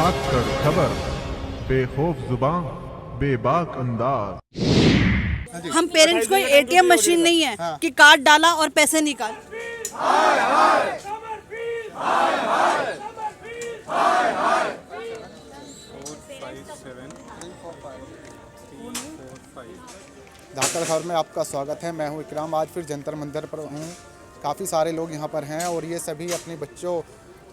भाग कर खबर, बेखौफ जुबान, बेबाक अंदाज। हम पेरेंट्स को एटीएम मशीन नहीं है कि कार्ड डाला और पैसे निकाल। धाकड़ खबर में आपका स्वागत है। मैं हूं इकराम। आज फिर जंतर मंतर पर हूं। काफ़ी सारे लोग यहां पर हैं और ये सभी अपने बच्चों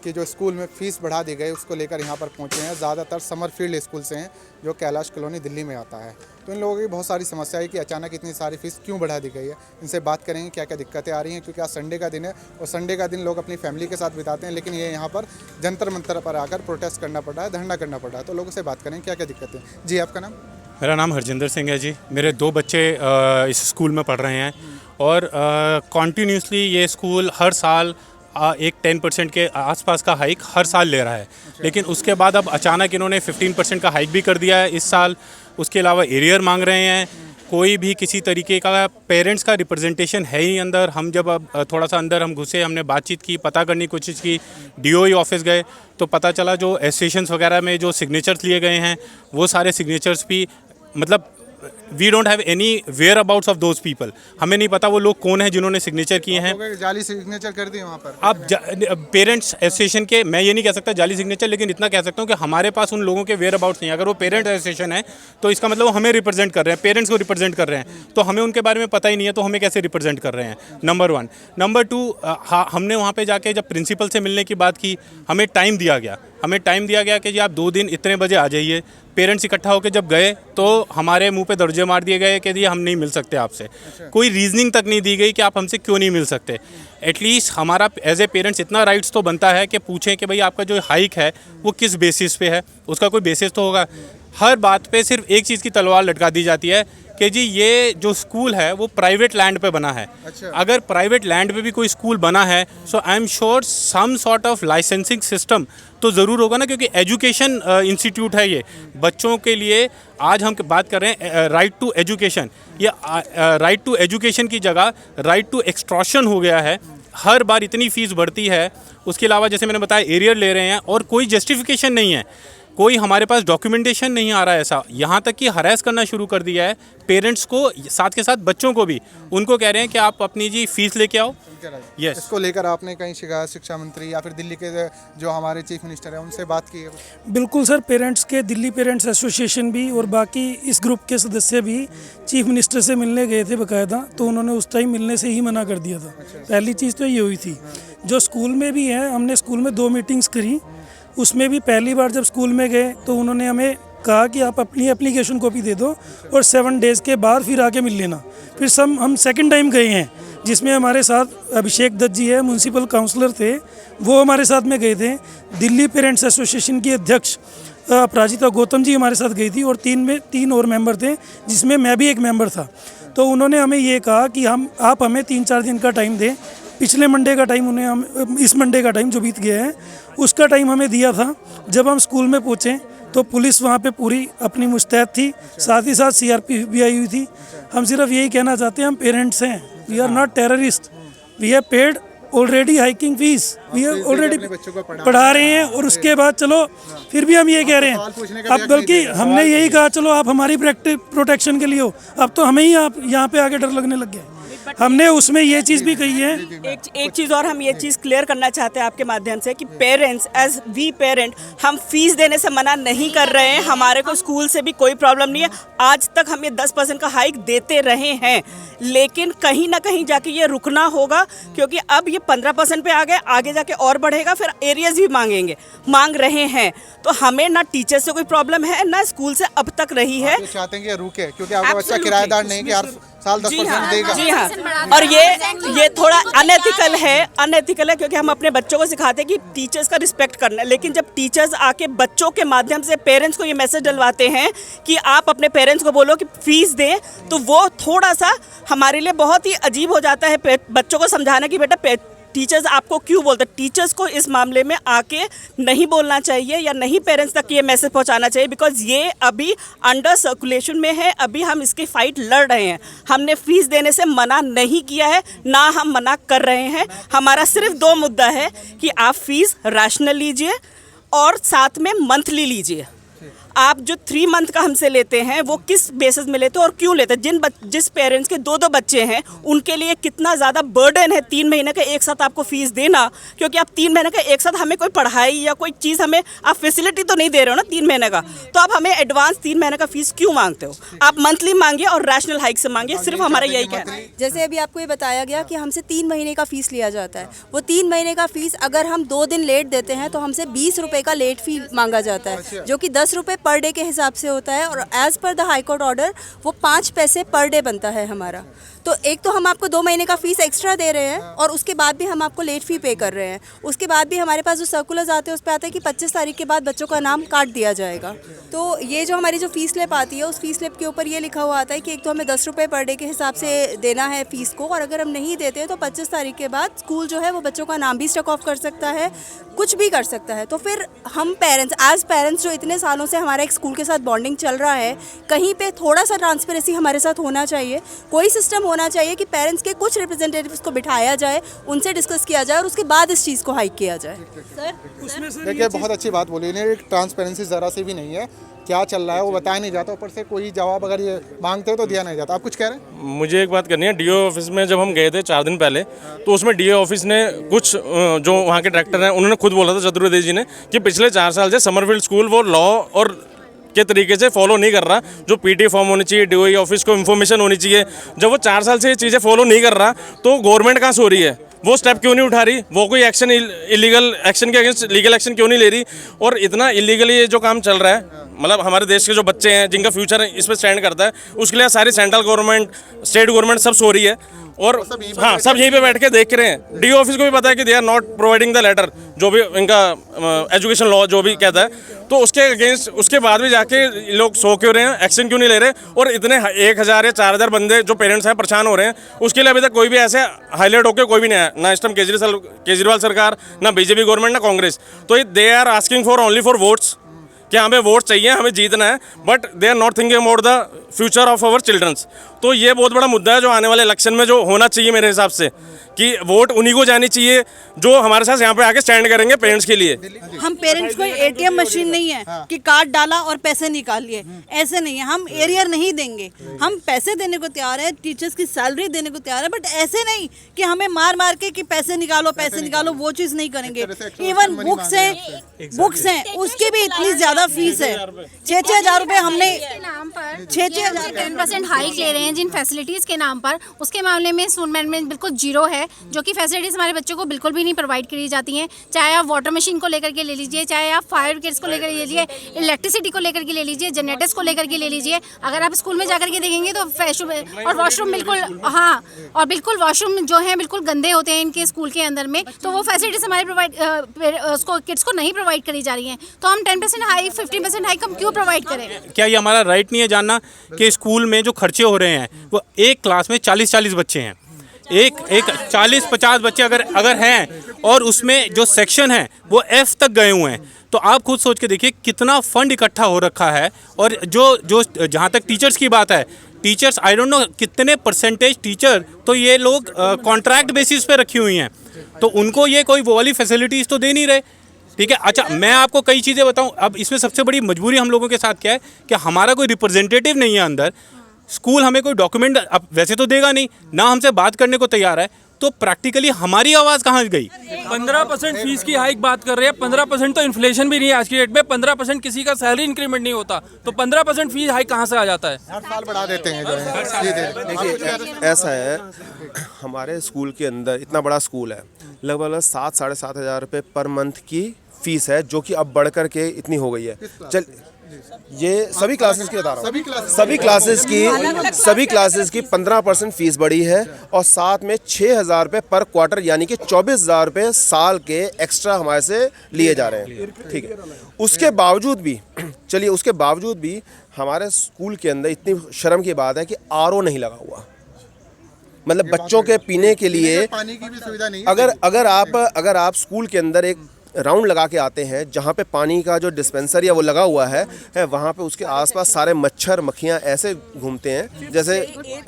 की जो स्कूल में फ़ीस बढ़ा दी गई उसको लेकर यहां पर पहुंचे हैं। ज़्यादातर समरफील्ड स्कूल से हैं जो कैलाश कॉलोनी दिल्ली में आता है। तो इन लोगों की बहुत सारी समस्या है कि अचानक इतनी सारी फ़ीस क्यों बढ़ा दी गई है। इनसे बात करेंगे क्या क्या दिक्कतें आ रही हैं, क्योंकि आज संडे का दिन है और संडे का दिन लोग अपनी फैमिली के साथ बिताते हैं, लेकिन ये यहाँ पर जंतर मंतर पर आकर प्रोटेस्ट करना पड़ रहा है, धरना करना पड़ रहा है। तो लोगों से बात करेंगे क्या क्या दिक्कतें। जी, आपका नाम? मेरा नाम हरजिंदर सिंह है जी। मेरे 2 बच्चे इस स्कूल में पढ़ रहे हैं और कॉन्टीन्यूसली ये स्कूल हर साल एक 10% के आसपास का हाइक हर साल ले रहा है। लेकिन उसके बाद अब अचानक इन्होंने 15% का हाइक भी कर दिया है इस साल। उसके अलावा एरियर मांग रहे हैं। कोई भी किसी तरीके का पेरेंट्स का रिप्रेजेंटेशन है ही अंदर। हम जब अब थोड़ा सा अंदर हम घुसे, हमने बातचीत की, पता करने की कोशिश की, डीओई ऑफिस गए तो पता चला जो एसोसिएशंस वगैरह में जो सिग्नेचर्स लिए गए हैं वो सारे सिग्नेचर्स भी मतलब we don't have any whereabouts of those people. हमें नहीं पता वो लोग कौन हैं जिन्होंने सिग्नेचर किए हैं। जाली सिग्नेचर कर दिए वहाँ पर। अब पेरेंट्स एसोसिएशन के, मैं ये नहीं कह सकता जाली सिग्नेचर, लेकिन इतना कह सकता हूँ कि हमारे पास उन लोगों के वेयर अबाउट्स नहीं है। अगर वो पेरेंट एसोसिएशन है तो इसका मतलब वो हमें रिप्रेजेंट कर रहे हैं, पेरेंट्स को रिप्रेजेंट कर रहे हैं, तो हमें उनके बारे में पता ही नहीं है, तो हमें कैसे रिप्रेजेंट कर रहे हैं। नंबर 1। नंबर 2, हमने वहाँ पर जाके जब प्रिंसिपल से मिलने की बात की, हमें टाइम दिया गया कि जी आप 2 दिन इतने बजे आ जाइए। पेरेंट्स इकट्ठा होकर जब गए तो हमारे मुंह पे दर्जे मार दिए गए कि जी हम नहीं मिल सकते आपसे। कोई रीजनिंग तक नहीं दी गई कि आप हमसे क्यों नहीं मिल सकते। एटलीस्ट हमारा एज ए पेरेंट्स इतना राइट्स तो बनता है कि पूछें कि भाई आपका जो हाइक है वो किस बेसिस पे है, उसका कोई बेसिस तो होगा। हर बात पे सिर्फ एक चीज़ की तलवार लटका दी जाती है कि जी ये जो स्कूल है वो प्राइवेट लैंड पे बना है। अगर प्राइवेट लैंड पे भी कोई स्कूल बना है so I am sure some sort of licensing system तो ज़रूर होगा ना, क्योंकि एजुकेशन इंस्टीट्यूट है ये बच्चों के लिए। आज हम बात कर रहे हैं राइट टू एजुकेशन, ये राइट टू एजुकेशन की जगह राइट टू एक्सट्रॉशन हो गया है। हर बार इतनी फ़ीस बढ़ती है। उसके अलावा जैसे मैंने बताया एरियर ले रहे हैं और कोई जस्टिफिकेशन नहीं है, कोई हमारे पास डॉक्यूमेंटेशन नहीं आ रहा है ऐसा। यहाँ तक कि हरास करना शुरू कर दिया है पेरेंट्स को, साथ के साथ बच्चों को भी। उनको कह रहे हैं कि आप अपनी जी फीस लेके आओ। यस। इसको लेकर आपने कहीं शिकायत शिक्षा मंत्री या फिर दिल्ली के जो हमारे चीफ मिनिस्टर हैं उनसे बात की है? बिल्कुल सर, पेरेंट्स के दिल्ली पेरेंट्स एसोसिएशन भी और बाकी इस ग्रुप के सदस्य भी चीफ मिनिस्टर से मिलने गए थे बाकायदा, तो उन्होंने उस टाइम मिलने से ही मना कर दिया था। पहली चीज़ तो ये हुई थी। जो स्कूल में भी है, हमने स्कूल में 2 मीटिंग्स करी। उसमें भी पहली बार जब स्कूल में गए तो उन्होंने हमें कहा कि आप अपनी एप्लीकेशन कॉपी दे दो और 7 डेज़ के बाद फिर आके मिल लेना। फिर हम सेकंड टाइम गए हैं, जिसमें हमारे साथ अभिषेक दत्त जी है, म्यूनसिपल काउंसलर थे, वो हमारे साथ में गए थे। दिल्ली पेरेंट्स एसोसिएशन की अध्यक्ष अपराजिता गौतम जी हमारे साथ गई थी और 3 और मेंबर थे, जिसमें मैं भी एक मेंबर था। तो उन्होंने हमें ये कहा कि आप हमें 3-4 दिन का टाइम दें। पिछले मंडे का टाइम उन्हें इस मंडे का टाइम जो बीत गया है उसका टाइम हमें दिया था। जब हम स्कूल में पहुँचे तो पुलिस वहाँ पे पूरी अपनी मुस्तैद थी, साथ ही साथ सीआरपीएफ भी आई हुई थी। हम सिर्फ यही कहना चाहते हैं, हम पेरेंट्स हैं, we are not terrorist, we have paid already hiking fees, we have already पढ़ा रहे हैं। और उसके बाद चलो फिर भी हम ये कह रहे हैं, अब बल्कि हमने यही कहा चलो आप हमारी प्रोटेक्शन के लिए हो, अब तो हमें ही आप यहाँ पे आगे डर लगने लग गया। हमने उसमें ये चीज़ भी कही है। एक चीज़ और हम ये चीज़ क्लियर करना चाहते हैं आपके माध्यम से कि पेरेंट्स एज वी पेरेंट हम फीस देने से मना नहीं कर रहे हैं। हमारे को स्कूल से भी कोई प्रॉब्लम नहीं है। आज तक हम ये 10% का हाइक देते रहे हैं, लेकिन कहीं ना कहीं जाके ये रुकना होगा, क्योंकि अब ये 15% पे आ गए, आगे जाके और बढ़ेगा, फिर एरियाज भी मांग रहे हैं। तो हमें ना टीचर से कोई प्रॉब्लम है ना स्कूल से अब तक रही है। चाहते हैं कि रुके, क्योंकि आपका बच्चा किराएदार नहीं कि हर साल 10% देगा। जी हाँ, और ये थोड़ा अनएथिकल है, क्योंकि हम अपने बच्चों को सिखाते हैं कि टीचर्स का रिस्पेक्ट करना है। लेकिन जब टीचर्स आके बच्चों के माध्यम से पेरेंट्स को ये मैसेज डलवाते हैं कि आप अपने पेरेंट्स को बोलो कि फीस दें, तो वो थोड़ा सा हमारे लिए बहुत ही अजीब हो जाता है बच्चों को समझाना कि बेटा टीचर्स आपको क्यों बोलते हैं। टीचर्स को इस मामले में आके नहीं बोलना चाहिए या नहीं पेरेंट्स तक ये मैसेज पहुंचाना चाहिए, बिकॉज ये अभी अंडर सर्कुलेशन में है। अभी हम इसकी फाइट लड़ रहे हैं। हमने फीस देने से मना नहीं किया है, ना हम मना कर रहे हैं। हमारा सिर्फ 2 मुद्दा है कि आप फीस रैशनल लीजिए और साथ में मंथली लीजिए। आप जो 3 मंथ का हमसे लेते हैं वो किस बेसिस में लेते हैं और क्यों लेते हैं? जिस पेरेंट्स के 2-2 बच्चे हैं उनके लिए कितना ज़्यादा बर्डन है 3 महीने का एक साथ आपको फीस देना, क्योंकि आप 3 महीने का एक साथ हमें कोई पढ़ाई या कोई चीज़ हमें आप फैसिलिटी तो नहीं दे रहे हो ना 3 महीने का, तो आप हमें एडवांस 3 महीने का फीस क्यों मांगते हो? आप मंथली मांगिए और रैशनल हाइक से मांगिए, सिर्फ हमारा यही कहना है। जैसे अभी आपको ये बताया गया कि हमसे 3 महीने का फ़ीस लिया जाता है, वो 3 महीने का फ़ीस अगर हम 2 दिन लेट देते हैं तो हमसे 20 रुपये का लेट फ़ी मांगा जाता है, जो कि 10 रुपये पर डे के हिसाब से होता है, और as per the high court order वो 5 पैसे पर डे बनता है हमारा। तो एक तो हम आपको 2 महीने का फ़ीस एक्स्ट्रा दे रहे हैं और उसके बाद भी हम आपको लेट फ़ी पे कर रहे हैं। उसके बाद भी हमारे पास जो सर्कुलर्स आते हैं उस पर आता है कि 25 तारीख के बाद बच्चों का नाम काट दिया जाएगा। तो ये जो हमारी जो फ़ीस स्लिप आती है उस फ़ीस स्लिप के ऊपर ये लिखा हुआ आता है कि एक तो हमें 10 रुपये पर डे के हिसाब से देना है फ़ीस को, और अगर हम नहीं देते तो 25 तारीख के बाद स्कूल जो है वो बच्चों का नाम भी स्टक ऑफ कर सकता है, कुछ भी कर सकता है। तो फिर हम पेरेंट्स एज पेरेंट्स जो इतने सालों से हमारा एक स्कूल के साथ बॉन्डिंग चल रहा है, कहीं पे थोड़ा सा ट्रांसपेरेंसी हमारे साथ होना चाहिए। कोई सिस्टम होना चाहिए कि पेरेंट्स के कुछ रिप्रेजेंटेटिव्स को बिठाया जाए, उनसे डिस्कस किया जाए और उसके बाद इस चीज़ को हाइक किया जाए। सर देखिए बहुत अच्छी बात बोली इन्हें, एक ट्रांसपेरेंसी ज़रा सी भी नहीं है, क्या चल रहा है वो बताया नहीं जाता, ऊपर से कोई जवाब अगर ये मांगते हो तो दिया नहीं जाता। आप कुछ कह रहे हैं? मुझे एक बात करनी है। डीओ ऑफिस में जब हम गए थे 4 दिन पहले, तो उसमें डीओ ऑफिस ने कुछ जो वहाँ के डायरेक्टर हैं उन्होंने खुद बोला था, चतुर्वेदी जी ने, कि पिछले 4 साल से समरफील्ड स्कूल वो लॉ और के तरीके से फॉलो नहीं कर रहा। जो पीटी फॉर्म होनी चाहिए, डीओई ऑफिस को इन्फॉर्मेशन होनी चाहिए, जब वो 4 साल से ये चीज़ें फॉलो नहीं कर रहा तो गवर्नमेंट कहाँ से हो रही है? वो स्टेप क्यों नहीं उठा रही? वो कोई एक्शन, इलीगल एक्शन के अगेंस्ट लीगल एक्शन क्यों नहीं ले रही? और इतना इलीगली ये जो काम चल रहा है, मतलब हमारे देश के जो बच्चे हैं जिनका फ्यूचर इस पर स्टैंड करता है, उसके लिए सारी सेंट्रल गवर्नमेंट, स्टेट गवर्नमेंट सब सो रही है। और हाँ, सब यहीं पे बैठ के देख रहे हैं। डीओ ऑफिस को भी पता है कि they are not providing the letter, जो भी इनका एजुकेशन लॉ जो भी कहता है, तो उसके अगेंस्ट उसके बाद भी जाके लोग सो क्यों रहे हैं, एक्शन क्यों नहीं ले रहे? और इतने 1000 या 4000 बंदे जो पेरेंट्स हैं परेशान हो रहे हैं, उसके लिए अभी तक कोई भी ऐसे हाईलाइट होकर कोई भी नहीं आया, ना इस टाइम केजरीवाल सरकार, ना बीजेपी गवर्नमेंट, ना कांग्रेस। तो they are asking for only for votes, कि हमें वोट चाहिए, हमें जीतना है, but they are not thinking about the future of our childrens. तो ये बहुत बड़ा मुद्दा है जो आने वाले इलेक्शन में जो होना चाहिए मेरे हिसाब से, कि वोट उन्हीं को जानी चाहिए जो हमारे साथ यहाँ पे आके स्टैंड करेंगे पेरेंट्स के लिए। हम पेरेंट्स कोई एटीएम मशीन नहीं है कि कार्ड डाला और पैसे निकाल लिए, ऐसे नहीं है। हम एरियर नहीं देंगे, हम पैसे देने को तैयार है, टीचर्स की सैलरी देने को तैयार है, बट ऐसे नहीं कि हमें मार मार के कि पैसे निकालो, वो चीज़ नहीं करेंगे। इवन बुक्स हैं उसकी भी इतनी ज़्यादा फीस है, 6-6 हज़ार रुपये हमने 6-6 10% हाइक ले रहे हैं जिन फैसिलिटीज़ के नाम पर। उसके मामले में स्टूडेंट मैनेजमेंट बिल्कुल जीरो है, जो कि फैसिलिटीज़ हमारे बच्चों को बिल्कुल भी नहीं प्रोवाइड करी जाती हैं। चाहे आप वाटर मशीन को लेकर के ले लीजिए, चाहे आप फायर ब्रिगेड्स को लेकर ले लीजिए, इलेक्ट्रिसिटी को लेकर के ले लीजिए, जनरेटर्स को लेकर के ले लीजिए। अगर आप स्कूल में जाकर के देखेंगे तो और वॉशरूम बिल्कुल, हाँ, और बिल्कुल वॉशरूम जो है बिल्कुल गंदे होते हैं इनके स्कूल के अंदर में। तो वो फैसिलिटीज़ हमारे उसको किड्स को नहीं प्रोवाइड करी जा रही हैं। तो हम 10% हाइक, 15% हाइक हम क्यों प्रोवाइड करें? क्या ये हमारा राइट नहीं है जानना कि स्कूल में जो खर्चे हो रहे हैं वो एक क्लास में 40-40 बच्चे हैं, एक 40-50 बच्चे अगर हैं, और उसमें जो सेक्शन है वो F तक गए हुए हैं, तो आप खुद सोच के देखिए कितना फंड इकट्ठा हो रखा है। और जो जहाँ तक टीचर्स की बात है, टीचर्स आई डोंट नो कितने परसेंटेज टीचर तो ये लोग कॉन्ट्रैक्ट बेसिस पे रखी हुई हैं, तो उनको ये कोई वो वाली फैसिलिटीज़ तो दे नहीं रहे। ठीक है, अच्छा मैं आपको कई चीज़ें बताऊं। अब इसमें सबसे बड़ी मजबूरी हम लोगों के साथ क्या है कि हमारा कोई रिप्रेजेंटेटिव नहीं है अंदर। स्कूल हमें कोई डॉक्यूमेंट अब वैसे तो देगा नहीं, ना हमसे बात करने को तैयार है, तो प्रैक्टिकली हमारी आवाज़ कहाँ गई? 15% फीस की हाइक बात कर रहे हैं। 15% तो इन्फ्लेशन भी नहीं है आज की डेट में। 15% किसी का सैलरी इंक्रीमेंट नहीं होता, तो 15% फीस हाइक कहाँ से आ जाता है? हर साल बढ़ा देते हैं जो है। देखिए ऐसा है, हमारे स्कूल के अंदर इतना बड़ा स्कूल है, लगभग 7-7.5 हज़ार रुपये पर मंथ की फीस है, जो कि अब बढ़ कर के इतनी हो गई है। चल ये सभी क्लासेस की बता रहा हूँ, सभी क्लासेस की 15% फीस बढ़ी है, और साथ में 6,000 रुपये पर क्वार्टर, यानी कि 24,000 रुपये साल के एक्स्ट्रा हमारे से लिए जा रहे हैं। ठीक है, उसके बावजूद भी हमारे स्कूल के अंदर इतनी शर्म की बात है कि RO नहीं लगा हुआ। मतलब बच्चों के पीने के लिए पानी की भी सुविधा नहीं। अगर आप स्कूल के अंदर एक राउंड लगा के आते हैं, जहाँ पे पानी का जो डिस्पेंसर या वो लगा हुआ है वहाँ पे उसके आसपास सारे मच्छर मक्खियाँ ऐसे घूमते हैं जैसे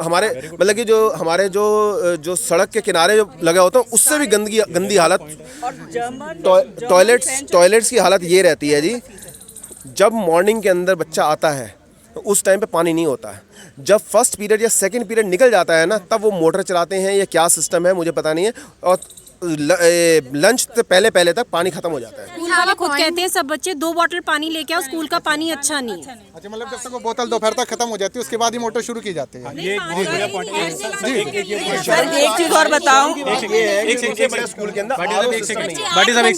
हमारे मतलब कि जो हमारे जो सड़क के किनारे जो लगा होता है उससे भी गंदी हालत। टॉयलेट्स की हालत ये रहती है जी, जब मॉर्निंग के अंदर बच्चा आता है उस टाइम पे पानी नहीं होता है, जब फर्स्ट पीरियड या सेकंड पीरियड निकल जाता है ना तब वो मोटर चलाते हैं या क्या सिस्टम है मुझे पता नहीं है, और लंच से पहले तक पानी खत्म हो जाता है। स्कूल वाले खुद कहते हैं सब बच्चे 2 बोतल पानी लेके आओ, स्कूल का पानी अच्छा नहीं है। अच्छा, मतलब जब तक वो बोतल दोपहर तक खत्म हो जाती है उसके बाद ही मोटर शुरू की जाती है। ये बहुत बढ़िया पॉइंट है। सर एक चीज और बताऊं, स्कूल के अंदर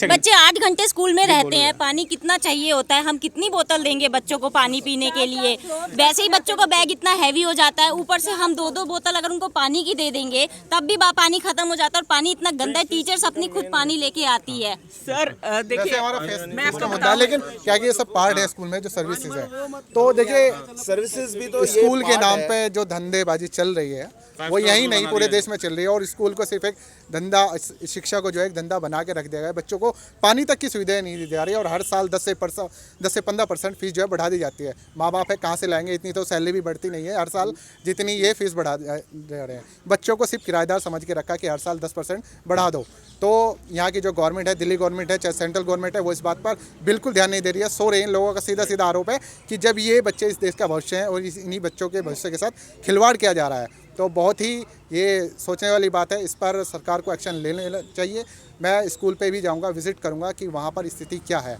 बच्चे 8 घंटे स्कूल में रहते हैं, पानी कितना चाहिए होता है, हम कितनी बोतल देंगे बच्चों को पानी पीने के लिए। वैसे ही बच्चों का बैग इतना हैवी हो जाता है, ऊपर से हम 2-2 बोतल अगर उनको पानी की दे देंगे तब भी पानी खत्म हो जाता है, और पानी इतना गंदा है, टीचर्स अपनी खुद पानी लेके आती है। सर देखिए मैं आपको मुद्दा है, लेकिन क्या कि ये सब पार्ट है स्कूल में जो सर्विसेज है। तो देखिए सर्विसेज भी तो स्कूल के नाम पे जो धंधेबाजी चल रही है वो यही नहीं पूरे देश में चल रही है, और स्कूल को सिर्फ एक धंधा, शिक्षा को जो है एक धंधा बना के रख दिया गया है। बच्चों को पानी तक की सुविधाएं नहीं दी जा रही है, और हर साल 10 से 15% फीस जो है बढ़ा दी जाती है। माँ बाप है कहाँ से लाएंगे, इतनी तो सैलरी भी बढ़ती नहीं है, हर साल जितनी ये फीस बढ़ा दे रहे हैं। बच्चों को सिर्फ किराएदार समझ के रखा कि हर साल 10% बढ़ा दो। तो यहाँ की जो गवर्नमेंट है, दिल्ली गवर्नमेंट है चाहे सेंट्रल गवर्नमेंट है, वो इस बात पर बिल्कुल ध्यान नहीं दे रही है। सो रहे हैं लोगों का सीधा आरोप है कि जब ये बच्चे इस देश का भविष्य हैं और इन्हीं बच्चों के भविष्य के साथ खिलवाड़ किया जा रहा है, तो बहुत ही ये सोचने वाली बात है। इस पर सरकार को एक्शन लेना चाहिए। मैं स्कूल पे भी जाऊंगा, विजिट करूंगा कि वहाँ पर स्थिति क्या है।